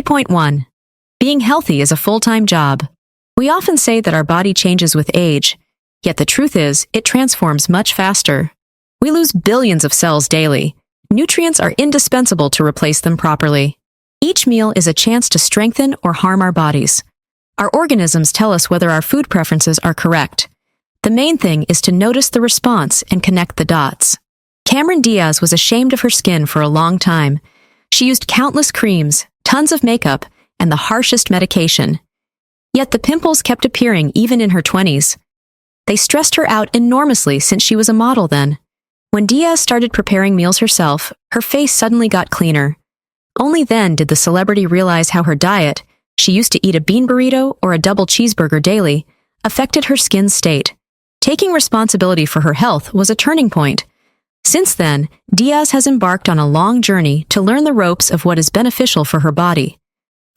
Point 1. Being healthy is a full-time job. We often say that our body changes with age, yet the truth is, it transforms much faster. We lose billions of cells daily. Nutrients are indispensable to replace them properly. Each meal is a chance to strengthen or harm our bodies. Our organisms tell us whether our food preferences are correct. The main thing is to notice the response and connect the dots. Diaz was ashamed of her skin for a long time. She used countless creams, tons of makeup, and the harshest medication. Yet the pimples kept appearing even in her 20s. They stressed her out enormously since she was a model then. When Diaz started preparing meals herself, her face suddenly got cleaner. Only then did the celebrity realize how her diet, she used to eat a bean burrito or a double cheeseburger daily, affected her skin's state. Taking responsibility for her health was a turning point. Since then, Diaz has embarked on a long journey to learn the ropes of what is beneficial for her body.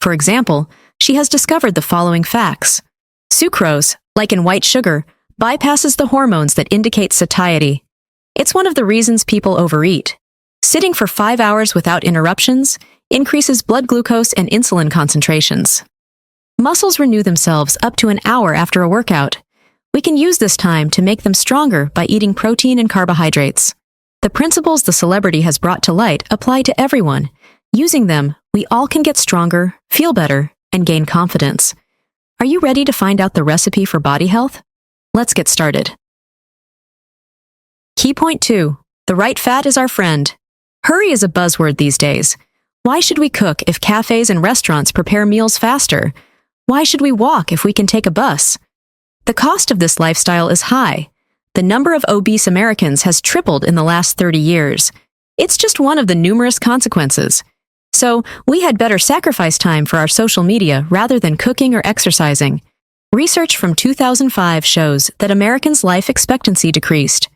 For example, she has discovered the following facts. Sucrose, like in white sugar, bypasses the hormones that indicate satiety. It's one of the reasons people overeat. Sitting for 5 hours without interruptions increases blood glucose and insulin concentrations. Muscles renew themselves up to an hour after a workout. We can use this time to make them stronger by eating protein and carbohydrates. The principles the celebrity has brought to light apply to everyone. Using them, we all can get stronger, feel better, and gain confidence. Are you ready to find out the recipe for body health? Let's get started. Key point 2. The right fat is our friend. Hurry is a buzzword these days. Why should we cook if cafes and restaurants prepare meals faster? Why should we walk if we can take a bus? The cost of this lifestyle is high. The number of obese Americans has tripled in the last 30 years. It's just one of the numerous consequences. So, we had better sacrifice time for our social media rather than cooking or exercising. Research from 2005 shows that Americans' life expectancy decreased.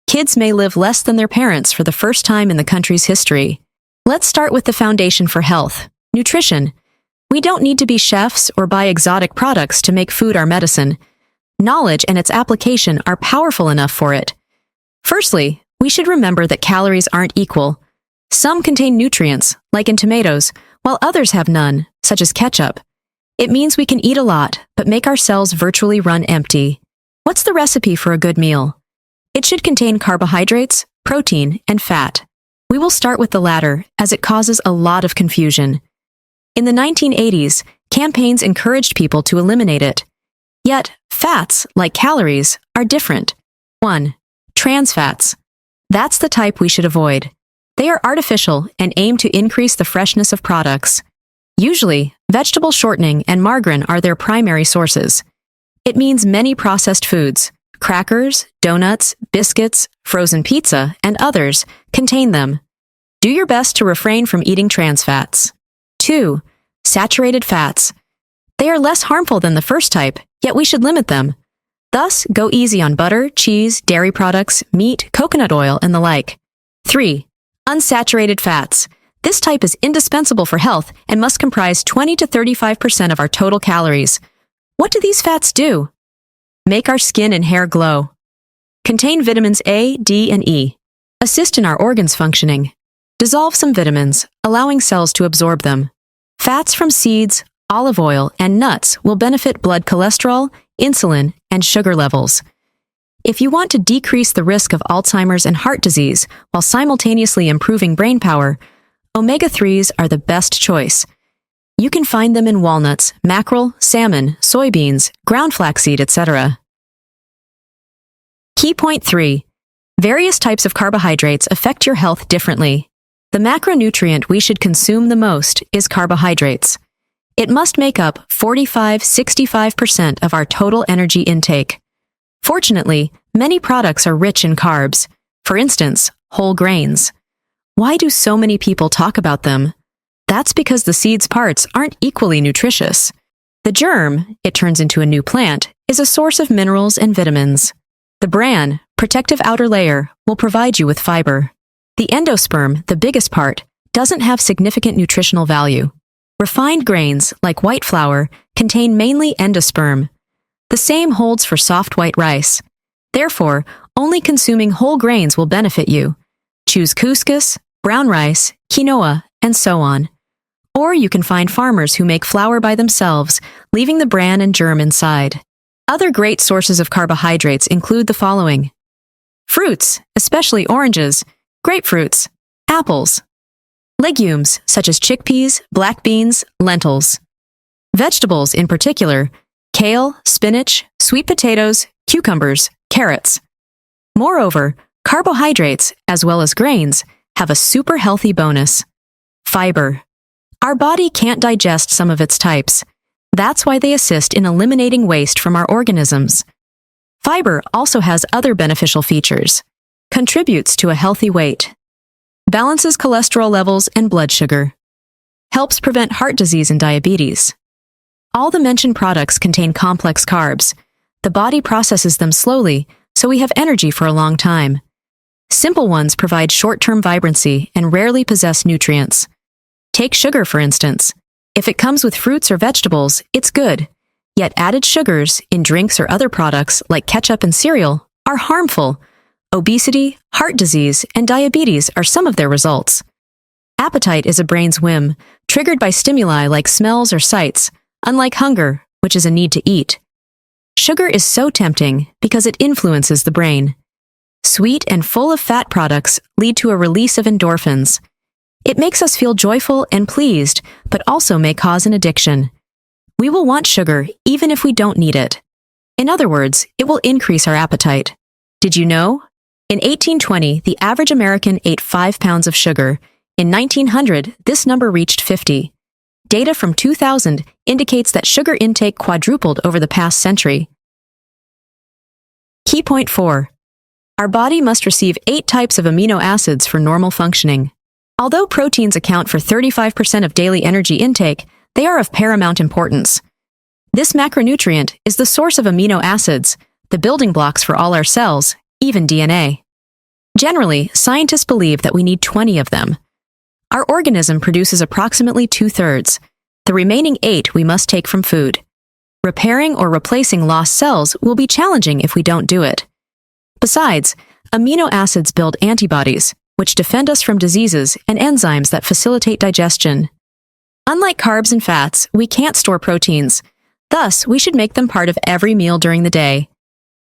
Kids may live less than their parents for the first time in the country's history. Let's start with the foundation for health: nutrition. We don't need to be chefs or buy exotic products to make food our medicine. Knowledge and its application are powerful enough for it. Firstly, we should remember that calories aren't equal. Some contain nutrients, like in tomatoes, while others have none, such as ketchup. It means we can eat a lot, but make our cells virtually run empty. What's the recipe for a good meal? It should contain carbohydrates, protein, and fat. We will start with the latter, as it causes a lot of confusion. In the 1980s, campaigns encouraged people to eliminate it. Yet, fats, like calories, are different. 1. Trans fats. That's the type we should avoid. They are artificial and aim to increase the freshness of products. Usually, vegetable shortening and margarine are their primary sources. It means many processed foods, crackers, donuts, biscuits, frozen pizza, and others, contain them. Do your best to refrain from eating trans fats. 2. Saturated fats. They are less harmful than the first type, yet we should limit them. Thus, go easy on butter, cheese, dairy products, meat, coconut oil, and the like. 3. Unsaturated fats. This type is indispensable for health and must comprise 20 to 35% of our total calories. What do these fats do? Make our skin and hair glow. Contain vitamins A, D, and E. Assist in our organs functioning. Dissolve some vitamins, allowing cells to absorb them. Fats from seeds, olive oil, and nuts will benefit blood cholesterol, insulin, and sugar levels. If you want to decrease the risk of Alzheimer's and heart disease while simultaneously improving brain power, omega-3s are the best choice. You can find them in walnuts, mackerel, salmon, soybeans, ground flaxseed, etc. Key point 3. Various types of carbohydrates affect your health differently. The macronutrient we should consume the most is carbohydrates. It must make up 45–65% of our total energy intake. Fortunately, many products are rich in carbs. For instance, whole grains. Why do so many people talk about them? That's because the seed's parts aren't equally nutritious. The germ, it turns into a new plant, is a source of minerals and vitamins. The bran, protective outer layer, will provide you with fiber. The endosperm, the biggest part, doesn't have significant nutritional value. Refined grains, like white flour, contain mainly endosperm. The same holds for soft white rice. Therefore, only consuming whole grains will benefit you. Choose couscous, brown rice, quinoa, and so on. Or you can find farmers who make flour by themselves, leaving the bran and germ inside. Other great sources of carbohydrates include the following: fruits, especially oranges, grapefruits, apples, legumes such as chickpeas, black beans, lentils, vegetables in particular, kale, spinach, sweet potatoes, cucumbers, carrots. Moreover, carbohydrates, as well as grains, have a super healthy bonus: fiber. Our body can't digest some of its types. That's why they assist in eliminating waste from our organisms. Fiber also has other beneficial features: contributes to a healthy weight, balances cholesterol levels and blood sugar, helps prevent heart disease and diabetes. All the mentioned products contain complex carbs. The body processes them slowly, so we have energy for a long time. Simple ones provide short-term vibrancy and rarely possess nutrients. Take sugar, for instance. If it comes with fruits or vegetables, it's good. Yet added sugars in drinks or other products like ketchup and cereal are harmful. Obesity, heart disease, and diabetes are some of their results. Appetite is a brain's whim, triggered by stimuli like smells or sights, unlike hunger, which is a need to eat. Sugar is so tempting because it influences the brain. Sweet and full of fat products lead to a release of endorphins. It makes us feel joyful and pleased, but also may cause an addiction. We will want sugar even if we don't need it. In other words, it will increase our appetite. Did you know? In 1820, the average American ate 5 pounds of sugar. In 1900, this number reached 50. Data from 2000 indicates that sugar intake quadrupled over the past century. Key point 4. Our body must receive 8 types of amino acids for normal functioning. Although proteins account for 35% of daily energy intake, they are of paramount importance. This macronutrient is the source of amino acids, the building blocks for all our cells, even DNA. Generally, scientists believe that we need 20 of them. Our organism produces approximately 2/3. The remaining 8 we must take from food. Repairing or replacing lost cells will be challenging if we don't do it. Besides, amino acids build antibodies, which defend us from diseases, and enzymes that facilitate digestion. Unlike carbs and fats, we can't store proteins. Thus, we should make them part of every meal during the day.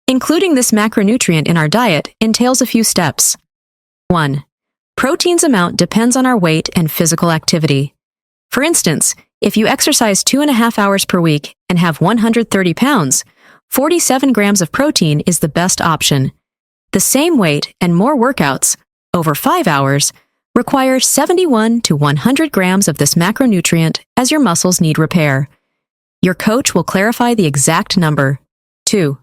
Including this macronutrient in our diet entails a few steps. 1. Protein's amount depends on our weight and physical activity. For instance, if you exercise 2.5 hours per week and have 130 pounds, 47 grams of protein is the best option. The same weight and more workouts, over 5 hours, require 71 to 100 grams of this macronutrient as your muscles need repair. Your coach will clarify the exact number. 2.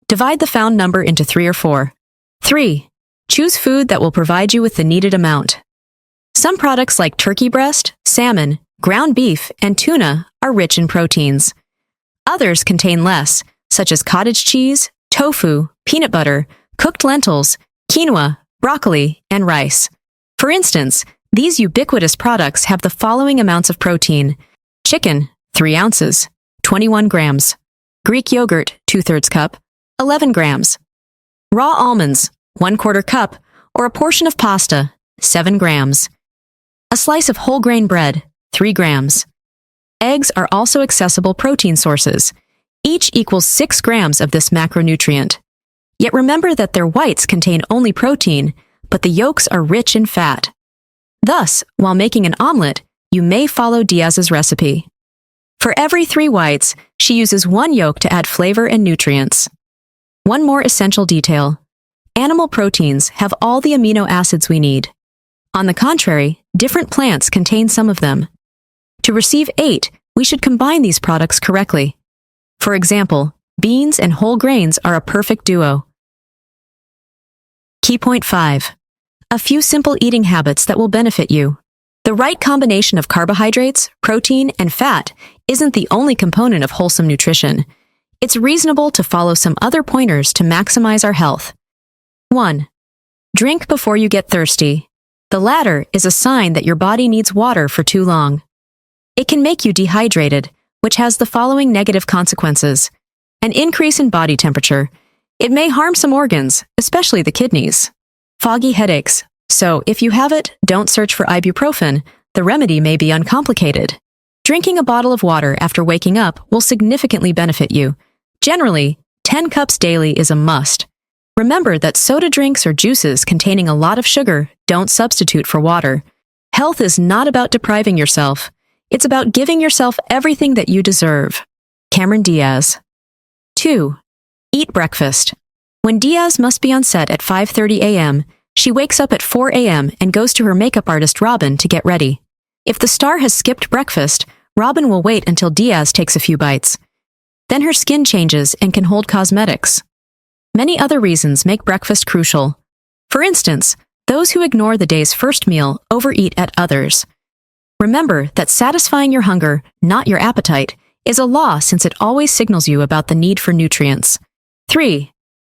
Divide the found number into 3 or 4. 3. Choose food that will provide you with the needed amount. Some products like turkey breast, salmon, ground beef, and tuna are rich in proteins. Others contain less, such as cottage cheese, tofu, peanut butter, cooked lentils, quinoa, broccoli, and rice. For instance, these ubiquitous products have the following amounts of protein: chicken, 3 ounces, 21 grams; Greek yogurt, 2/3 cup, 11 grams; raw almonds, 1/4 cup, or a portion of pasta, 7 grams; a slice of whole grain bread, 3 grams. Eggs are also accessible protein sources. Each equals 6 grams of this macronutrient. Yet remember that their whites contain only protein, but the yolks are rich in fat. Thus, while making an omelet, you may follow Diaz's recipe. For every 3 whites, she uses 1 yolk to add flavor and nutrients. One more essential detail: animal proteins have all the amino acids we need. On the contrary, different plants contain some of them. To receive 8, we should combine these products correctly. For example, beans and whole grains are a perfect duo. Key point 5. A few simple eating habits that will benefit you. The right combination of carbohydrates, protein, and fat isn't the only component of wholesome nutrition. It's reasonable to follow some other pointers to maximize our health. 1. Drink before you get thirsty. The latter is a sign that your body needs water for too long. It can make you dehydrated, which has the following negative consequences: an increase in body temperature. It may harm some organs, especially the kidneys. Foggy headaches. So, if you have it, don't search for ibuprofen. the remedy may be uncomplicated. Drinking a bottle of water after waking up will significantly benefit you. Generally, 10 cups daily is a must. Remember that soda drinks or juices containing a lot of sugar don't substitute for water. Health is not about depriving yourself. It's about giving yourself everything that you deserve. Cameron Diaz. 2. Eat breakfast. When Diaz must be on set at 5:30 a.m., she wakes up at 4 a.m. and goes to her makeup artist Robin to get ready. If the star has skipped breakfast, Robin will wait until Diaz takes a few bites. Then her skin changes and can hold cosmetics. Many other reasons make breakfast crucial. For instance, those who ignore the day's first meal overeat at others. Remember that satisfying your hunger, not your appetite, is a law since it always signals you about the need for nutrients. 3.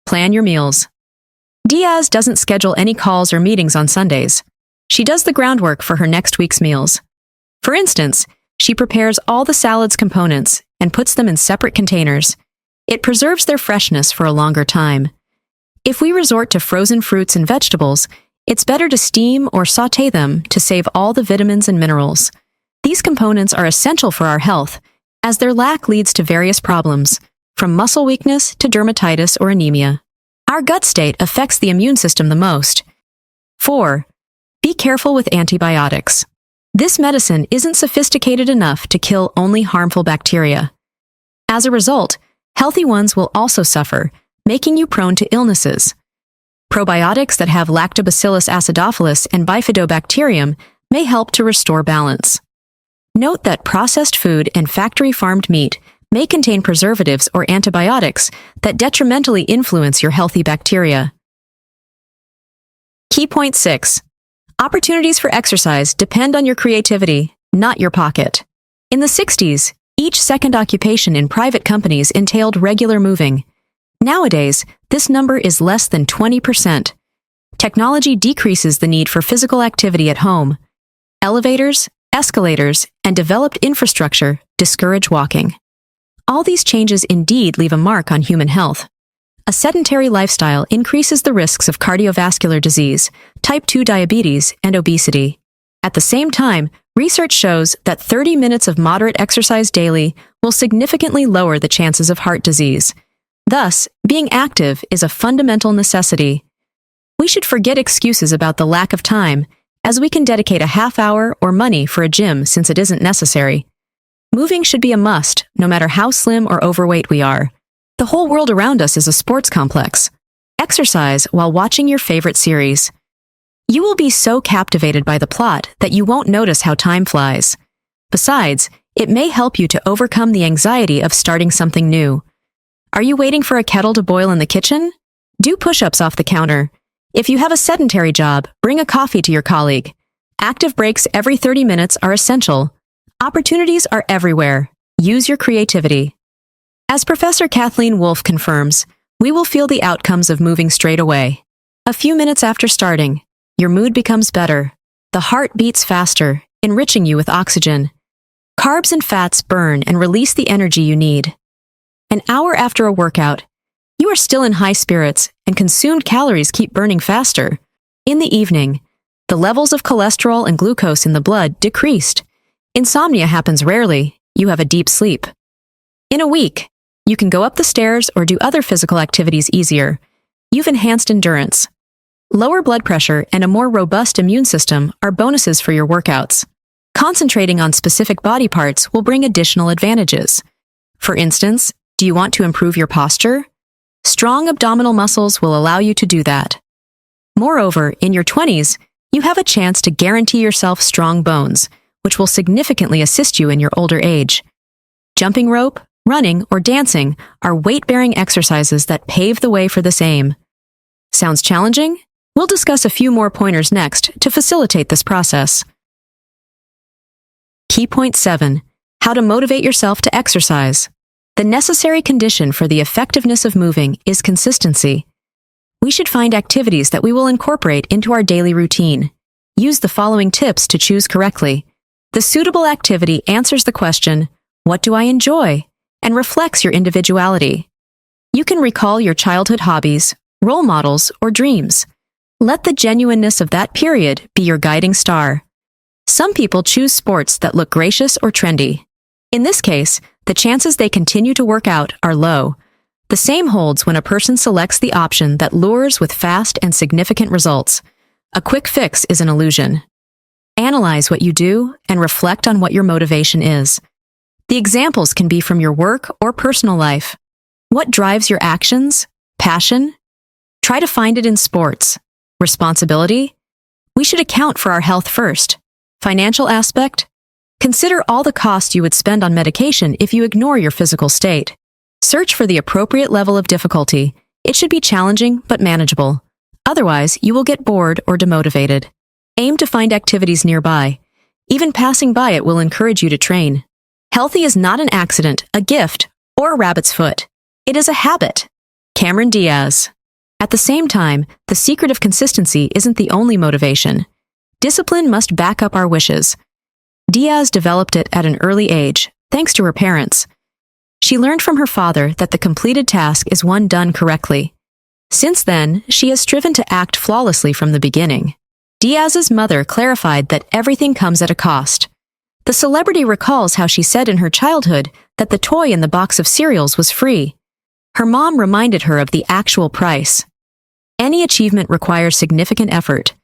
Plan your meals. Diaz doesn't schedule any calls or meetings on Sundays. She does the groundwork for her next week's meals. For instance, she prepares all the salad's components and puts them in separate containers. It preserves their freshness for a longer time. If we resort to frozen fruits and vegetables, it's better to steam or sauté them to save all the vitamins and minerals. These components are essential for our health, as their lack leads to various problems, from muscle weakness to dermatitis or anemia. Our gut state affects the immune system the most. 4. Be careful with antibiotics. This medicine isn't sophisticated enough to kill only harmful bacteria. As a result, healthy ones will also suffer, making you prone to illnesses. Probiotics that have Lactobacillus acidophilus and Bifidobacterium may help to restore balance. Note that processed food and factory-farmed meat may contain preservatives or antibiotics that detrimentally influence your healthy bacteria. Key point 6. Opportunities for exercise depend on your creativity, not your pocket. In the 60s, each second occupation in private companies entailed regular moving. Nowadays, this number is less than 20%. Technology decreases the need for physical activity at home. Elevators, escalators, and developed infrastructure discourage walking. All these changes indeed leave a mark on human health. A sedentary lifestyle increases the risks of cardiovascular disease, type 2 diabetes, and obesity. At the same time, research shows that 30 minutes of moderate exercise daily will significantly lower the chances of heart disease. Thus, being active is a fundamental necessity. We should forget excuses about the lack of time, as we can dedicate a half hour or money for a gym since it isn't necessary. Moving should be a must, no matter how slim or overweight we are. The whole world around us is a sports complex. Exercise while watching your favorite series. You will be so captivated by the plot that you won't notice how time flies. Besides, it may help you to overcome the anxiety of starting something new. Are you waiting for a kettle to boil in the kitchen? Do push-ups off the counter. If you have a sedentary job, bring a coffee to your colleague. Active breaks every 30 minutes are essential. Opportunities are everywhere. Use your creativity. As Professor Kathleen Wolfe confirms, we will feel the outcomes of moving straight away. A few minutes after starting, your mood becomes better. The heart beats faster, enriching you with oxygen. Carbs and fats burn and release the energy you need. An hour after a workout, you are still in high spirits and consumed calories keep burning faster. In the evening, the levels of cholesterol and glucose in the blood decreased. Insomnia happens rarely. You have a deep sleep. In a week, you can go up the stairs or do other physical activities easier. You've enhanced endurance. Lower blood pressure and a more robust immune system are bonuses for your workouts. Concentrating on specific body parts will bring additional advantages. For instance, do you want to improve your posture? Strong abdominal muscles will allow you to do that. Moreover, in your 20s, you have a chance to guarantee yourself strong bones, which will significantly assist you in your older age. Jumping rope, running, or dancing are weight-bearing exercises that pave the way for this aim. Sounds challenging? We'll discuss a few more pointers next to facilitate this process. Key point 7. How to motivate yourself to exercise. The necessary condition for the effectiveness of moving is consistency. We should find activities that we will incorporate into our daily routine. Use the following tips to choose correctly. The suitable activity answers the question, "What do I enjoy?" and reflects your individuality. You can recall your childhood hobbies, role models, or dreams. Let the genuineness of that period be your guiding star. Some people choose sports that look gracious or trendy. In this case, the chances they continue to work out are low. The same holds when a person selects the option that lures with fast and significant results. A quick fix is an illusion. Analyze what you do and reflect on what your motivation is. The examples can be from your work or personal life. What drives your actions? Passion? Try to find it in sports. Responsibility? We should account for our health first. Financial aspect? Consider all the costs you would spend on medication if you ignore your physical state. Search for the appropriate level of difficulty. It should be challenging but manageable. Otherwise, you will get bored or demotivated. Aim to find activities nearby. Even passing by it will encourage you to train. Healthy is not an accident, a gift, or a rabbit's foot. It is a habit. Diaz. At the same time, the secret of consistency isn't the only motivation. Discipline must back up our wishes. Diaz developed it at an early age, thanks to her parents. She learned from her father that the completed task is one done correctly. Since then, she has striven to act flawlessly from the beginning. Diaz's mother clarified that everything comes at a cost. The celebrity recalls how she said in her childhood that the toy in the box of cereals was free. Her mom reminded her of the actual price. Any achievement requires significant effort.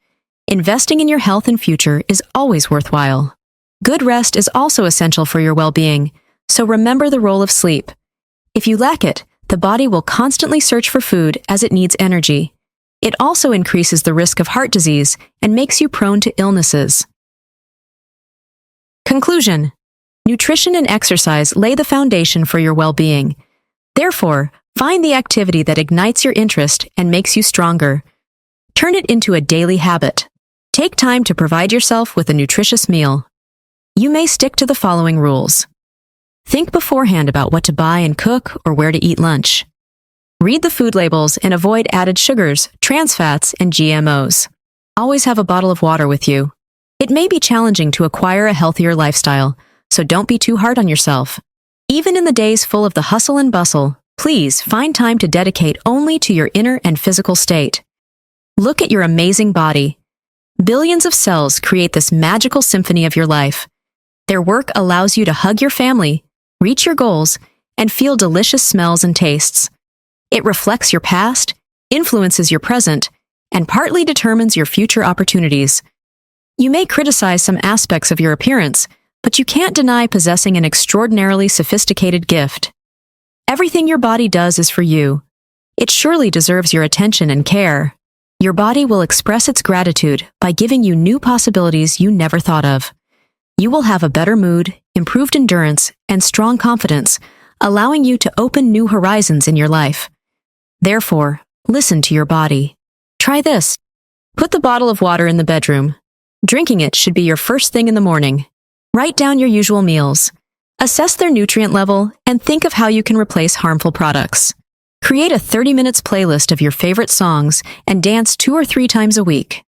Investing in your health and future is always worthwhile. Good rest is also essential for your well-being, so remember the role of sleep. If you lack it, the body will constantly search for food as it needs energy. It also increases the risk of heart disease and makes you prone to illnesses. Conclusion: nutrition and exercise lay the foundation for your well-being. Therefore, find the activity that ignites your interest and makes you stronger. Turn it into a daily habit. Take time to provide yourself with a nutritious meal. You may stick to the following rules. Think beforehand about what to buy and cook or where to eat lunch. Read the food labels and avoid added sugars, trans fats, and GMOs. Always have a bottle of water with you. It may be challenging to acquire a healthier lifestyle, so don't be too hard on yourself. Even in the days full of the hustle and bustle, please find time to dedicate only to your inner and physical state. Look at your amazing body. Billions of cells create this magical symphony of your life. Their work allows you to hug your family, reach your goals, and feel delicious smells and tastes. It reflects your past, influences your present, and partly determines your future opportunities. You may criticize some aspects of your appearance, but you can't deny possessing an extraordinarily sophisticated gift. Everything your body does is for you. It surely deserves your attention and care. Your body will express its gratitude by giving you new possibilities you never thought of. You will have a better mood, improved endurance, and strong confidence, allowing you to open new horizons in your life. Therefore, listen to your body. Try this. Put the bottle of water in the bedroom. Drinking it should be your first thing in the morning. Write down your usual meals. Assess their nutrient level and think of how you can replace harmful products. Create a 30 minutes playlist of your favorite songs and dance 2 or 3 times a week.